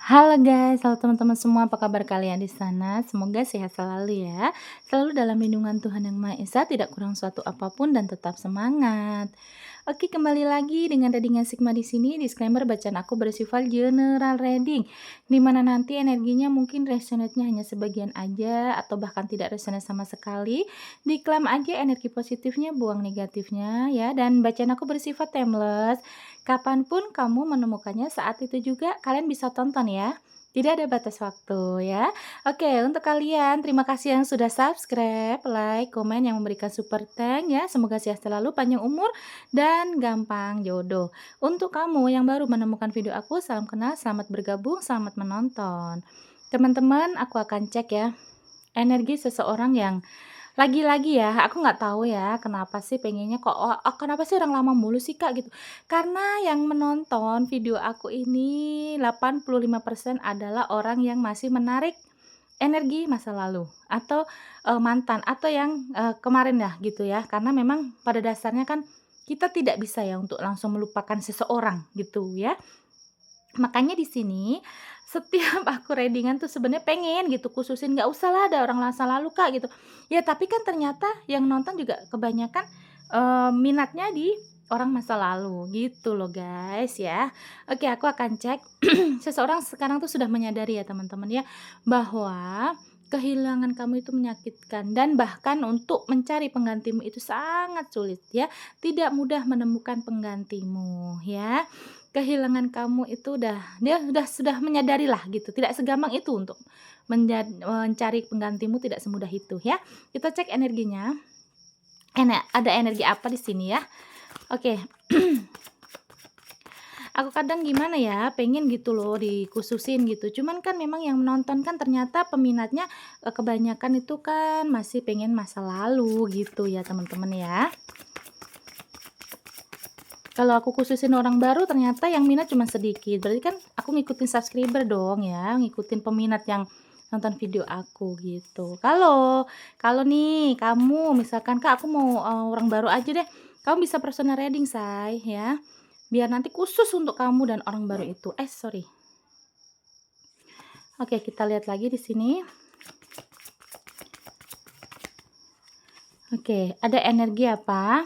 Halo guys, halo teman-teman semua, apa kabar kalian di sana? Semoga sehat selalu ya. Selalu dalam lindungan Tuhan Yang Maha Esa, tidak kurang suatu apapun dan tetap semangat. Oke, kembali lagi dengan readingan Sigma di sini. Disclaimer, bacaan aku bersifat general reading, di mana nanti energinya mungkin resonate-nya hanya sebagian aja atau bahkan tidak resonate sama sekali. Diklaim aja energi positifnya, buang negatifnya ya. Dan bacaan aku bersifat timeless. Kapanpun kamu menemukannya, saat itu juga kalian bisa tonton ya. Tidak ada batas waktu ya. Oke, untuk kalian terima kasih yang sudah subscribe, like, komen, yang memberikan super thank ya. Semoga sehat selalu, panjang umur, dan gampang jodoh. Untuk kamu yang baru menemukan video aku, salam kenal, selamat bergabung, selamat menonton. Teman-teman, aku akan cek ya energi seseorang yang lagi-lagi ya, aku nggak tahu ya kenapa sih pengennya kok, kenapa sih orang lama mulu sih Kak gitu. Karena yang menonton video aku ini 85% adalah orang yang masih menarik energi masa lalu atau, mantan atau yang, kemarin ya gitu ya. Karena memang pada dasarnya kan kita tidak bisa ya untuk langsung melupakan seseorang gitu ya. Makanya di sini setiap aku readingan tuh sebenarnya pengen gitu khususin, nggak usah lah ada orang masa lalu Kak gitu. Ya tapi kan ternyata yang nonton juga kebanyakan, minatnya di orang masa lalu gitu loh guys ya. Oke, aku akan cek seseorang sekarang tuh sudah menyadari ya teman-teman ya, bahwa kehilangan kamu itu menyakitkan dan bahkan untuk mencari penggantimu itu sangat sulit ya, tidak mudah menemukan penggantimu ya. Kehilangan kamu itu dia sudah menyadari lah gitu, tidak segampang itu untuk mencari penggantimu, tidak semudah itu ya. Kita cek energinya, ada energi apa di sini ya. Oke. Aku kadang gimana ya, pengen gitu loh dikhususin gitu, cuman kan memang yang menonton kan ternyata peminatnya, kebanyakan itu kan masih pengen masa lalu gitu ya teman-teman ya. Kalau aku khususin orang baru ternyata yang minat cuma sedikit, berarti kan aku ngikutin subscriber dong ya, ngikutin peminat yang nonton video aku gitu. Kalau nih kamu misalkan, "Kak, aku mau, orang baru aja deh." Kamu bisa personal reading say ya, biar nanti khusus untuk kamu dan orang baru itu. Sorry. Oke, kita lihat lagi di sini. Oke, ada energi apa?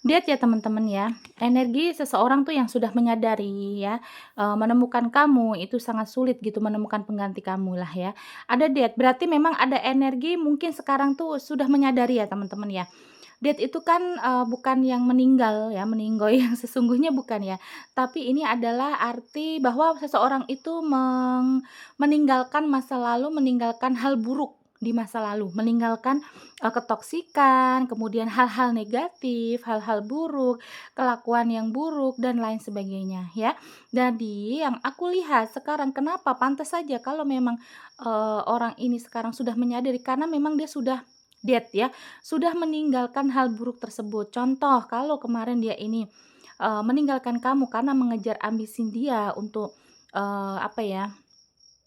Lihat ya teman-teman ya, energi seseorang tuh yang sudah menyadari ya, menemukan kamu itu sangat sulit gitu menemukan pengganti kamu lah ya. Ada diet, berarti memang ada energi mungkin sekarang tuh sudah menyadari ya teman-teman ya. Diet itu kan, bukan yang meninggal ya, meninggoy yang sesungguhnya bukan ya. Tapi ini adalah arti bahwa seseorang itu meninggalkan masa lalu, meninggalkan hal buruk di masa lalu, meninggalkan, ketoksikan, kemudian hal-hal negatif, hal-hal buruk, kelakuan yang buruk dan lain sebagainya ya. Jadi yang aku lihat sekarang kenapa pantas saja kalau memang, orang ini sekarang sudah menyadari karena memang dia sudah diet ya, sudah meninggalkan hal buruk tersebut. Contoh kalau kemarin dia ini, meninggalkan kamu karena mengejar ambisi dia untuk, apa ya,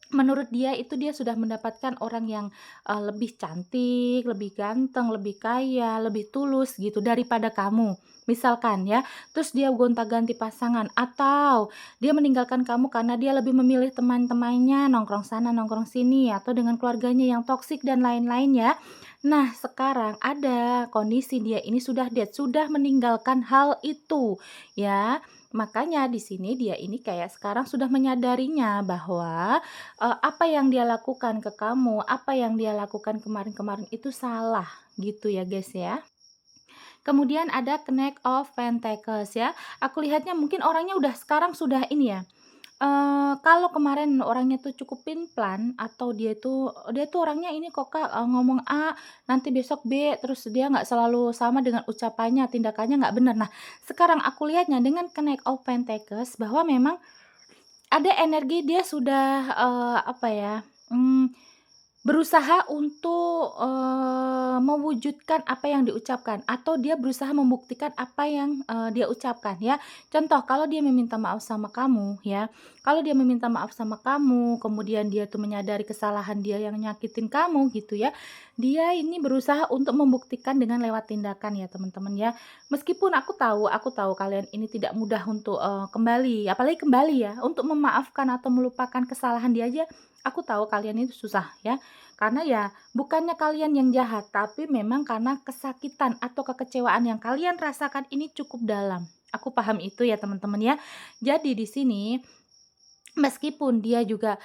menurut dia itu dia sudah mendapatkan orang yang, lebih cantik, lebih ganteng, lebih kaya, lebih tulus gitu daripada kamu, misalkan ya. Terus dia gonta-ganti pasangan atau dia meninggalkan kamu karena dia lebih memilih teman-temannya, nongkrong sana, nongkrong sini, atau dengan keluarganya yang toksik dan lain-lain ya. Nah, sekarang ada kondisi dia ini sudah dead, sudah meninggalkan hal itu ya. Makanya di sini dia ini kayak sekarang sudah menyadarinya bahwa apa yang dia lakukan ke kamu, apa yang dia lakukan kemarin-kemarin itu salah, gitu ya guys ya. Kemudian ada Knight of Pentacles ya, aku lihatnya mungkin orangnya udah sekarang sudah ini ya, kalau kemarin orangnya tuh cukup plan atau dia tuh orangnya ini kok Kak, ngomong A, nanti besok B, terus dia nggak selalu sama dengan ucapannya, tindakannya nggak benar. Nah, sekarang aku lihatnya dengan Knight of Pentacles bahwa memang ada energi dia sudah, apa ya, mmm, berusaha untuk, mewujudkan apa yang diucapkan atau dia berusaha membuktikan apa yang, dia ucapkan ya. Contoh kalau dia meminta maaf sama kamu ya, Kalau dia meminta maaf sama kamu, kemudian dia tuh menyadari kesalahan dia yang nyakitin kamu gitu ya, dia ini berusaha untuk membuktikan dengan lewat tindakan ya teman-teman ya. Meskipun aku tahu kalian ini tidak mudah untuk, kembali, apalagi kembali ya, untuk memaafkan atau melupakan kesalahan dia aja, aku tahu kalian itu susah ya. Karena ya bukannya kalian yang jahat, tapi memang karena kesakitan atau kekecewaan yang kalian rasakan ini cukup dalam. Aku paham itu ya teman-teman ya. Jadi di sini meskipun dia juga,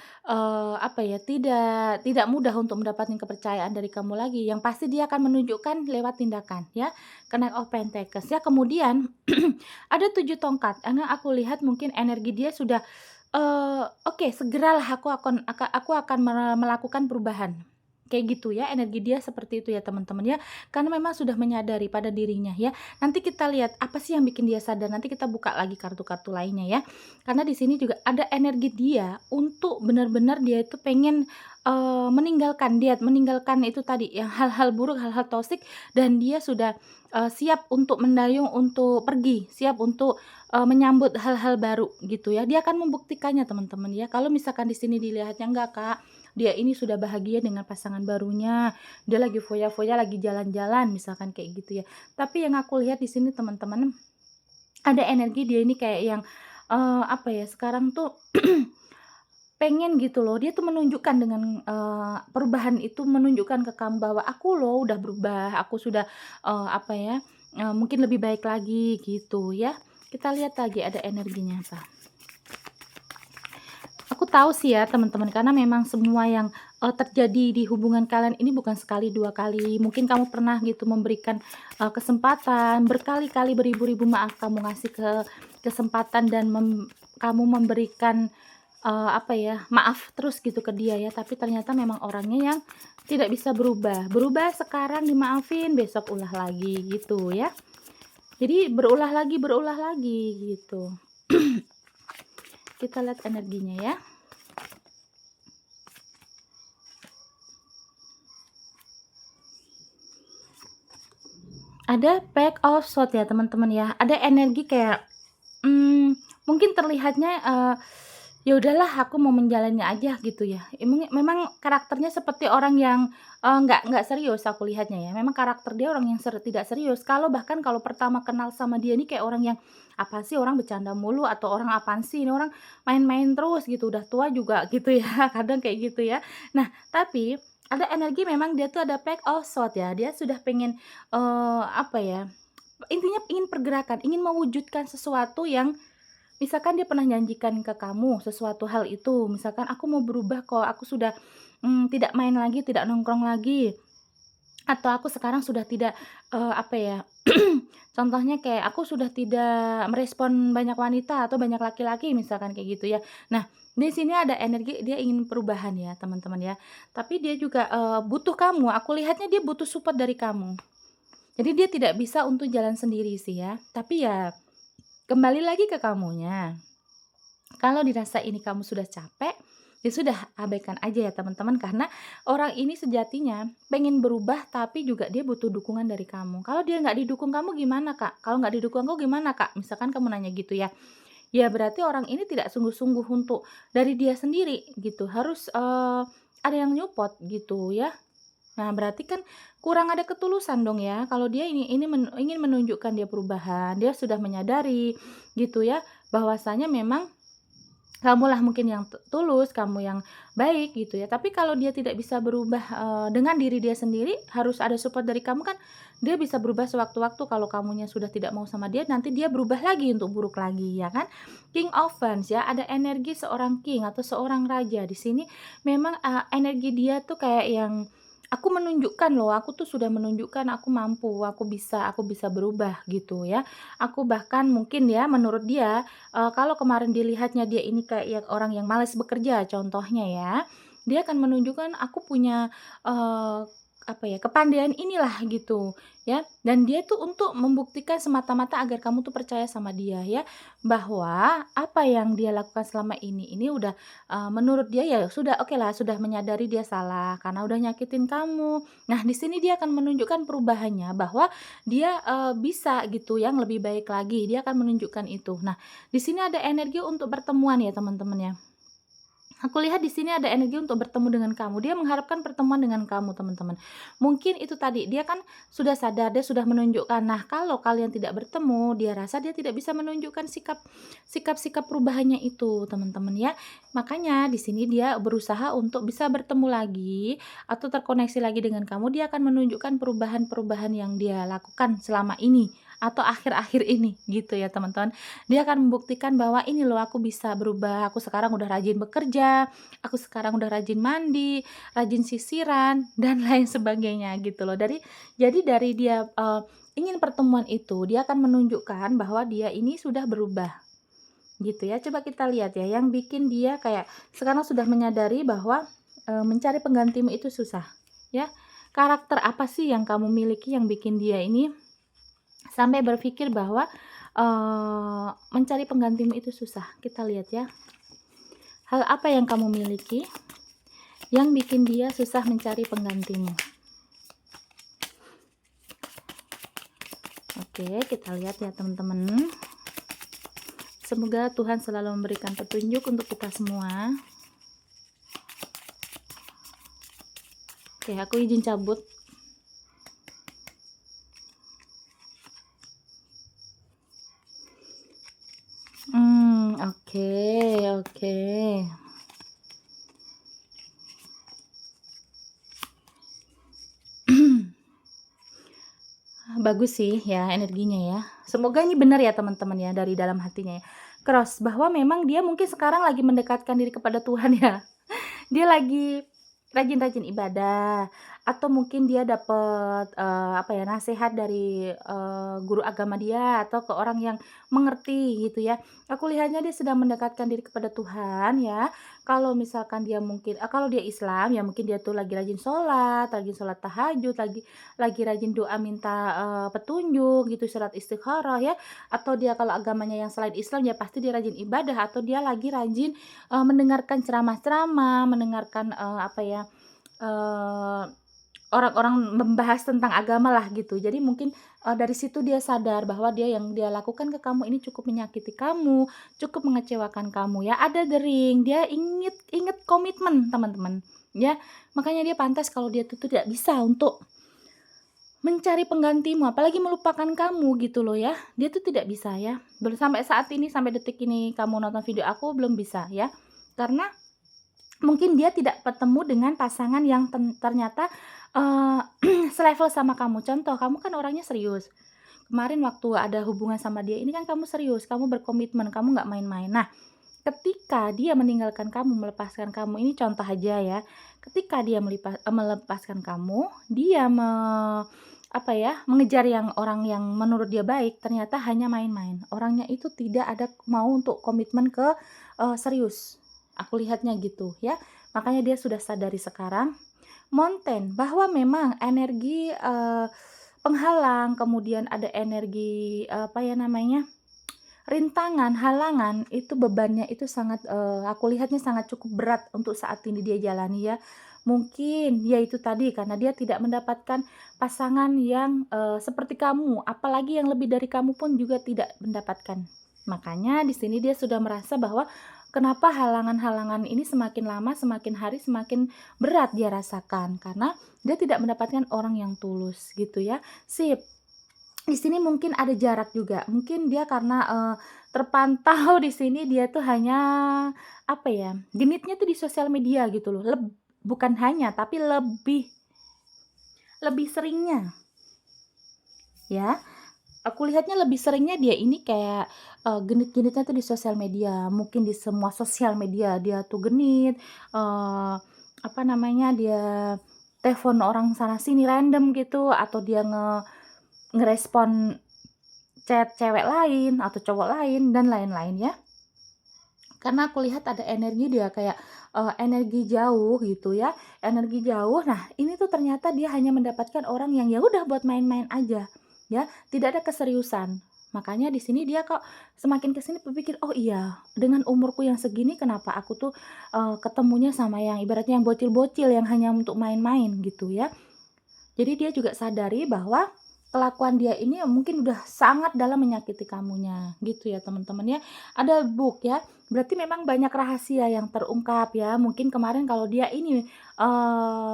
apa ya, tidak mudah untuk mendapatkan kepercayaan dari kamu lagi, yang pasti dia akan menunjukkan lewat tindakan ya, Knight of Pentacles ya. Kemudian ada 7 tongkat, karena aku lihat mungkin energi dia sudah, "Oke, segeralah aku akan melakukan perubahan." Kayak gitu ya, energi dia seperti itu ya teman-teman ya, karena memang sudah menyadari pada dirinya ya. Nanti kita lihat apa sih yang bikin dia sadar, nanti kita buka lagi kartu-kartu lainnya ya. Karena di sini juga ada energi dia untuk benar-benar dia itu pengen, meninggalkan itu tadi yang hal-hal buruk, hal-hal toksik, dan dia sudah, siap untuk mendayung untuk pergi, siap untuk, menyambut hal-hal baru gitu ya. Dia akan membuktikannya teman-teman ya. Kalau misalkan di sini dilihatnya, "Enggak Kak, dia ini sudah bahagia dengan pasangan barunya, dia lagi foya-foya, lagi jalan-jalan," misalkan kayak gitu ya. Tapi yang aku lihat di sini teman-teman, ada energi dia ini kayak yang, apa ya, sekarang tuh pengen gitu loh, dia tuh menunjukkan dengan, perubahan itu menunjukkan ke kamu bahwa, "Aku loh udah berubah, aku sudah, apa ya, mungkin lebih baik lagi," gitu ya. Kita lihat lagi ada energinya apa. Aku tahu sih ya teman-teman, karena memang semua yang, terjadi di hubungan kalian ini bukan sekali, 2 kali. Mungkin kamu pernah gitu memberikan, kesempatan, berkali-kali, beribu-ribu maaf kamu ngasih kesempatan dan kamu memberikan, apa ya, maaf terus gitu ke dia ya, tapi ternyata memang orangnya yang tidak bisa berubah. Berubah sekarang dimaafin, besok ulah lagi gitu ya. Jadi berulah lagi gitu. Kita lihat energinya ya. Ada Pack of Swords ya teman-teman ya, ada energi kayak, mungkin terlihatnya, ya udahlah aku mau menjalani aja gitu ya. Memang karakternya seperti orang yang, nggak serius aku lihatnya ya, memang karakter dia orang yang tidak serius. Bahkan kalau pertama kenal sama dia ini kayak orang yang, "Apaan sih orang bercanda mulu," atau orang, "Apaan sih ini orang main-main terus," gitu, udah tua juga gitu ya, kadang kayak gitu ya. Nah, tapi ada energi memang dia tuh ada Pack of Swords ya, dia sudah pengen, apa ya, intinya ingin pergerakan, ingin mewujudkan sesuatu yang misalkan dia pernah janjikan ke kamu sesuatu hal itu, misalkan, "Aku mau berubah kok, aku sudah, tidak main lagi, tidak nongkrong lagi." Atau aku sekarang sudah tidak, apa ya, contohnya kayak aku sudah tidak merespon banyak wanita atau banyak laki-laki misalkan kayak gitu ya. Nah, di sini ada energi dia ingin perubahan ya teman-teman ya. Tapi dia juga, butuh kamu, aku lihatnya dia butuh support dari kamu. Jadi dia tidak bisa untuk jalan sendiri sih ya, tapi ya kembali lagi ke kamunya. Kalau dirasa ini kamu sudah capek, ya sudah abaikan aja ya teman-teman, karena orang ini sejatinya pengen berubah tapi juga dia butuh dukungan dari kamu. Kalau dia nggak didukung kamu gimana Kak? Kalau nggak didukung aku gimana Kak? Misalkan kamu nanya gitu ya. Ya berarti orang ini tidak sungguh-sungguh untuk dari dia sendiri gitu, harus, ada yang nyupport gitu ya. Nah, berarti kan kurang ada ketulusan dong ya, kalau dia ingin menunjukkan dia perubahan, dia sudah menyadari gitu ya, bahwasanya memang kamulah mungkin yang tulus, kamu yang baik gitu ya. Tapi kalau dia tidak bisa berubah, dengan diri dia sendiri, harus ada support dari kamu kan, dia bisa berubah sewaktu-waktu kalau kamunya sudah tidak mau sama dia, nanti dia berubah lagi untuk buruk lagi ya kan. King of Wands ya, ada energi seorang king atau seorang raja. Di sini memang, energi dia tuh kayak yang, "Aku menunjukkan loh, aku tuh sudah menunjukkan aku mampu, aku bisa berubah," gitu ya. Aku bahkan mungkin ya menurut dia, kalau kemarin dilihatnya dia ini kayak yang orang yang malas bekerja contohnya ya, dia akan menunjukkan aku punya, apa ya, kepandaian inilah gitu ya, dan dia tuh untuk membuktikan semata-mata agar kamu tuh percaya sama dia ya, bahwa apa yang dia lakukan selama ini udah, menurut dia ya sudah oke lah, sudah menyadari dia salah karena udah nyakitin kamu. Nah, di sini dia akan menunjukkan perubahannya bahwa dia, bisa gitu yang lebih baik lagi, dia akan menunjukkan itu. Nah, di sini ada energi untuk pertemuan ya teman-teman ya. Aku lihat di sini ada energi untuk bertemu dengan kamu. Dia mengharapkan pertemuan dengan kamu, teman-teman. Mungkin itu tadi, dia kan sudah sadar, dia sudah menunjukkan. Nah, kalau kalian tidak bertemu, dia rasa dia tidak bisa menunjukkan sikap-sikap perubahannya itu, teman-teman ya. Makanya di sini dia berusaha untuk bisa bertemu lagi atau terkoneksi lagi dengan kamu. Dia akan menunjukkan perubahan-perubahan yang dia lakukan selama ini atau akhir-akhir ini gitu ya, teman-teman. Dia akan membuktikan bahwa, "Ini loh aku bisa berubah, aku sekarang udah rajin bekerja, aku sekarang udah rajin mandi, rajin sisiran, dan lain sebagainya," gitu loh. Jadi dari dia, ingin pertemuan itu, dia akan menunjukkan bahwa dia ini sudah berubah, gitu ya. Coba kita lihat ya, yang bikin dia kayak sekarang sudah menyadari bahwa, mencari penggantimu itu susah, ya. Karakter apa sih yang kamu miliki yang bikin dia ini sampai berpikir bahwa, mencari penggantimu itu susah? Kita lihat ya. Hal apa yang kamu miliki yang bikin dia susah mencari penggantimu? Oke, kita lihat ya teman-teman. Semoga Tuhan selalu memberikan petunjuk untuk kita semua. Oke, aku izin cabut. Oke, oke. Bagus sih ya energinya ya. Semoga ini benar ya teman-teman ya dari dalam hatinya ya. Cross bahwa memang dia mungkin sekarang lagi mendekatkan diri kepada Tuhan ya. Dia lagi rajin-rajin ibadah, atau mungkin dia dapat, apa ya, nasihat dari, guru agama dia, atau ke orang yang mengerti gitu ya. Aku lihatnya dia sedang mendekatkan diri kepada Tuhan ya. Kalau misalkan dia mungkin kalau dia Islam, ya mungkin dia tuh lagi rajin sholat tahajud, lagi rajin doa minta, petunjuk gitu, surat istikharah ya. Atau dia kalau agamanya yang selain Islam, ya pasti dia rajin ibadah, atau dia lagi rajin mendengarkan ceramah-ceramah, mendengarkan, apa ya, eee, orang-orang membahas tentang agama lah gitu. Jadi mungkin, dari situ dia sadar bahwa yang dia lakukan ke kamu ini cukup menyakiti kamu, cukup mengecewakan kamu ya. Ada dering, dia inget komitmen teman-teman, ya. Makanya dia pantas kalau dia tuh tidak bisa untuk mencari penggantimu, apalagi melupakan kamu gitu loh ya. Dia tuh tidak bisa ya. Belum sampai saat ini, sampai detik ini kamu nonton video aku belum bisa ya. Karena mungkin dia tidak bertemu dengan pasangan yang ternyata, eee, selevel sama kamu. Contoh, kamu kan orangnya serius. Kemarin waktu ada hubungan sama dia ini kan kamu serius, kamu berkomitmen, kamu nggak main-main. Nah, ketika dia meninggalkan kamu, melepaskan kamu, ini contoh aja ya, ketika dia melepaskan kamu, dia apa ya, mengejar orang yang menurut dia baik, ternyata hanya main-main. Orangnya itu tidak ada mau untuk komitmen ke, serius. Aku lihatnya gitu ya. Makanya dia sudah sadari sekarang, Mountain, bahwa memang energi, penghalang, kemudian ada energi, apa ya namanya, rintangan, halangan, itu bebannya itu sangat, aku lihatnya sangat cukup berat untuk saat ini dia jalani ya. Mungkin ya itu tadi karena dia tidak mendapatkan pasangan yang, seperti kamu, apalagi yang lebih dari kamu pun juga tidak mendapatkan. Makanya di sini dia sudah merasa bahwa kenapa halangan-halangan ini semakin lama, semakin hari semakin berat dia rasakan, karena dia tidak mendapatkan orang yang tulus gitu ya. Sip. Di sini mungkin ada jarak juga, mungkin dia karena, terpantau di sini dia tuh hanya, apa ya, genitnya tuh di sosial media gitu loh, bukan hanya, tapi lebih lebih seringnya, ya. Aku lihatnya lebih seringnya dia ini kayak, genit-genitnya tuh di sosial media, mungkin di semua sosial media dia tuh genit, apa namanya, dia telepon orang sana sini random gitu, atau dia ngerespon chat cewek lain atau cowok lain dan lain-lain ya. Karena aku lihat ada energi dia kayak, energi jauh gitu ya, energi jauh. Nah, ini tuh ternyata dia hanya mendapatkan orang yang ya udah buat main-main aja, ya, tidak ada keseriusan. Makanya di sini dia kok semakin ke sini berpikir, "Oh iya, dengan umurku yang segini kenapa aku tuh, ketemunya sama yang ibaratnya yang bocil-bocil yang hanya untuk main-main," gitu ya. Jadi dia juga sadari bahwa kelakuan dia ini mungkin udah sangat dalam menyakiti kamunya, gitu ya teman-teman ya. Ada book ya, berarti memang banyak rahasia yang terungkap ya. Mungkin kemarin kalau dia ini,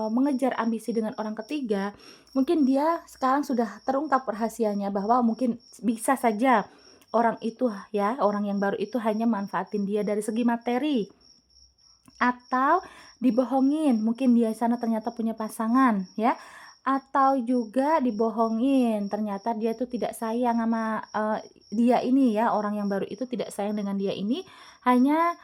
mengejar ambisi dengan orang ketiga, mungkin dia sekarang sudah terungkap rahasianya bahwa mungkin bisa saja orang itu ya, orang yang baru itu hanya manfaatin dia dari segi materi, atau dibohongin, mungkin dia sana ternyata punya pasangan ya, atau juga dibohongin, ternyata dia tuh tidak sayang sama, dia ini ya, orang yang baru itu tidak sayang dengan dia ini, hanya,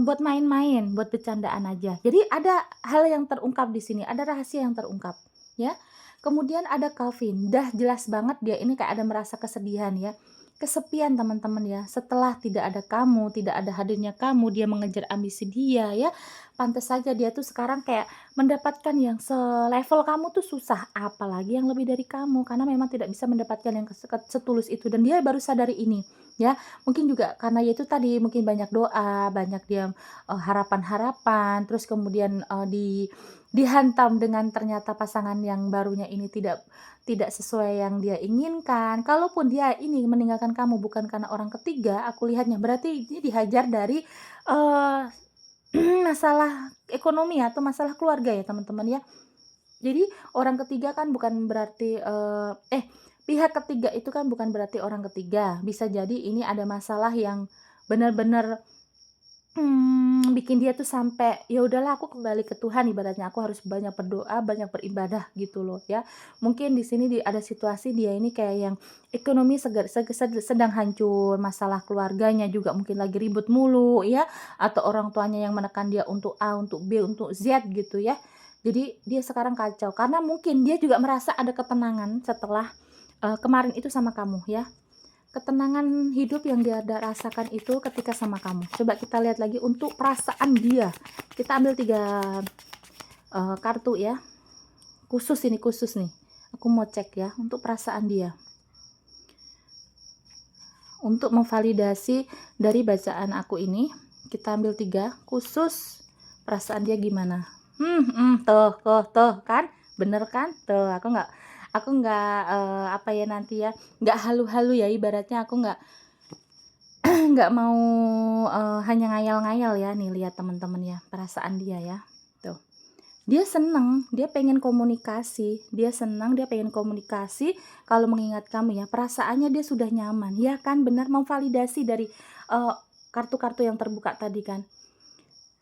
buat main-main, buat bercandaan aja. Jadi ada hal yang terungkap di sini, ada rahasia yang terungkap, ya. Kemudian ada Calvin, dah jelas banget dia ini kayak ada merasa kesedihan ya, kesepian teman-teman ya, setelah tidak ada kamu, tidak ada hadirnya kamu, dia mengejar ambisi dia ya, pantes saja dia tuh sekarang kayak mendapatkan yang selevel kamu tuh susah, apalagi yang lebih dari kamu, karena memang tidak bisa mendapatkan yang setulus itu dan dia baru sadari ini, ya. Mungkin juga karena ya itu tadi, mungkin banyak doa, banyak dia, harapan-harapan, terus kemudian, dihantam dengan ternyata pasangan yang barunya ini tidak sesuai yang dia inginkan. Kalaupun dia ini meninggalkan kamu bukan karena orang ketiga, aku lihatnya berarti ini dihajar dari, eee, masalah ekonomi atau masalah keluarga ya teman-teman ya. Jadi orang ketiga kan bukan berarti, pihak ketiga itu kan bukan berarti orang ketiga, bisa jadi ini ada masalah yang benar-benar, bikin dia tuh sampai, "Ya udahlah aku kembali ke Tuhan," ibaratnya aku harus banyak berdoa, banyak beribadah gitu loh ya. Mungkin di sini ada situasi dia ini kayak yang ekonomi sedang hancur, masalah keluarganya juga mungkin lagi ribut mulu ya, atau orang tuanya yang menekan dia untuk A, untuk B, untuk Z gitu ya. Jadi dia sekarang kacau, karena mungkin dia juga merasa ada ketenangan setelah, kemarin itu sama kamu ya. Ketenangan hidup yang dia rasakan itu ketika sama kamu. Coba kita lihat lagi untuk perasaan dia. Kita ambil 3 kartu ya. Khusus nih. Aku mau cek ya untuk perasaan dia. Untuk memvalidasi dari bacaan aku ini, kita ambil 3 khusus perasaan dia gimana. Tuh kan, bener kan? Tuh aku nggak, apa ya nanti ya, nggak halu-halu ya, ibaratnya aku nggak nggak mau, hanya ngayal-ngayal ya. Nih lihat teman-teman ya, perasaan dia ya, tuh. Dia seneng, dia pengen komunikasi, dia senang, dia pengen komunikasi kalau mengingat kamu ya, perasaannya dia sudah nyaman, ya kan, benar, memvalidasi dari, kartu-kartu yang terbuka tadi kan.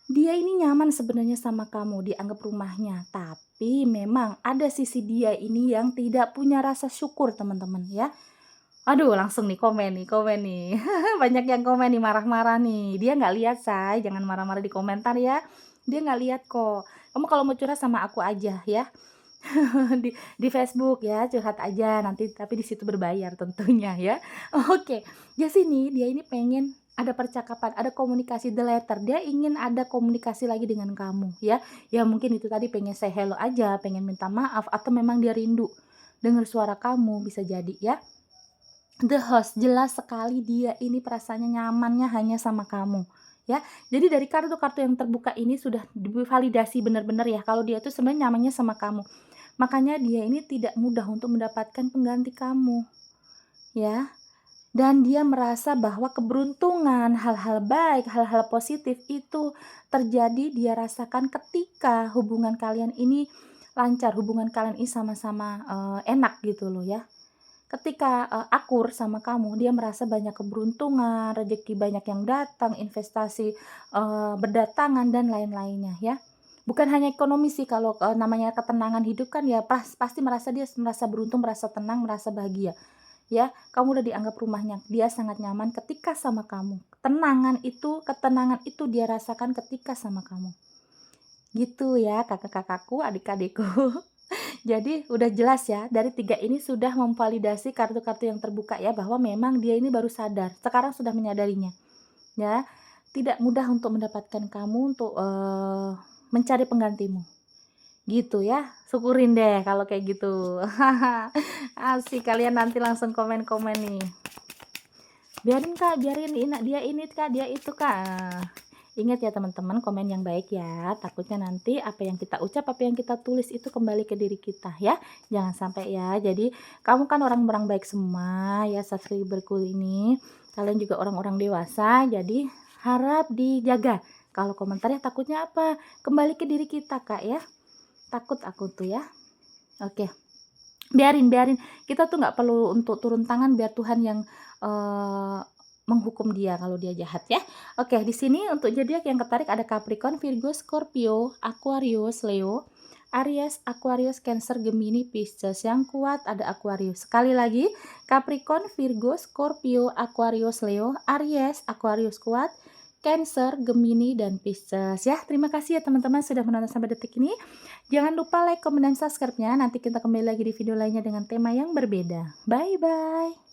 Dia ini nyaman sebenarnya sama kamu, dianggap rumahnya, tapi memang ada sisi dia ini yang tidak punya rasa syukur teman-teman ya. Aduh langsung nih komen nih, banyak yang komen nih marah-marah nih, dia nggak lihat say, jangan marah-marah di komentar ya, dia nggak lihat kok. Kamu kalau mau curhat sama aku aja ya, di Facebook ya, curhat aja nanti tapi di situ berbayar tentunya ya. Oke, jadi sini dia ini pengen ada percakapan, ada komunikasi the letter, dia ingin ada komunikasi lagi dengan kamu ya. Ya mungkin itu tadi pengen say hello aja, pengen minta maaf atau memang dia rindu dengar suara kamu, bisa jadi ya. The Host, jelas sekali dia ini perasaannya nyamannya hanya sama kamu, ya. Jadi dari kartu-kartu yang terbuka ini sudah divalidasi benar-benar ya kalau dia tuh sebenarnya nyamannya sama kamu. Makanya dia ini tidak mudah untuk mendapatkan pengganti kamu, ya. Dan dia merasa bahwa keberuntungan, hal-hal baik, hal-hal positif itu terjadi dia rasakan ketika hubungan kalian ini lancar, hubungan kalian ini sama-sama, enak gitu loh ya. Ketika, akur sama kamu, dia merasa banyak keberuntungan, rezeki banyak yang datang, investasi, berdatangan dan lain-lainnya ya. Bukan hanya ekonomi sih kalau, namanya ketenangan hidup kan ya pasti dia merasa beruntung, merasa tenang, merasa bahagia, ya. Kamu udah dianggap rumahnya, dia sangat nyaman ketika sama kamu. Ketenangan itu dia rasakan ketika sama kamu. Gitu ya kakak-kakakku, adik-adikku. Jadi udah jelas ya, dari 3 ini sudah memvalidasi kartu-kartu yang terbuka ya, bahwa memang dia ini baru sadar, sekarang sudah menyadarinya, ya. tidak mudah untuk mendapatkan kamu untuk, mencari penggantimu, gitu ya. Syukurin deh kalau kayak gitu. Asik, kalian nanti langsung komen-komen nih. Biarin Kak, biarin dia ini Kak, dia itu Kak. Ingat ya teman-teman, komen yang baik ya. Takutnya nanti apa yang kita ucap, apa yang kita tulis itu kembali ke diri kita ya. Jangan sampai ya. Jadi kamu kan orang-orang baik semua ya, subscriberku ini. Kalian juga orang-orang dewasa, jadi harap dijaga. Kalau komentarnya takutnya apa? Kembali ke diri kita Kak ya. Takut aku tuh ya. Oke. Biarin, kita tuh nggak perlu untuk turun tangan biar Tuhan yang, menghukum dia kalau dia jahat ya. Oke, di sini untuk zodiak yang ketarik ada Capricorn, Virgo, Scorpio, Aquarius, Leo, Aries, Aquarius, Cancer, Gemini, Pisces. Yang kuat ada Aquarius. Sekali lagi, Capricorn, Virgo, Scorpio, Aquarius, Leo, Aries, Aquarius kuat, Cancer, Gemini, dan Pisces ya. Terima kasih ya teman-teman sudah menonton sampai detik ini. Jangan lupa like, comment, dan subscribe-nya. Nanti kita kembali lagi di video lainnya dengan tema yang berbeda. Bye-bye.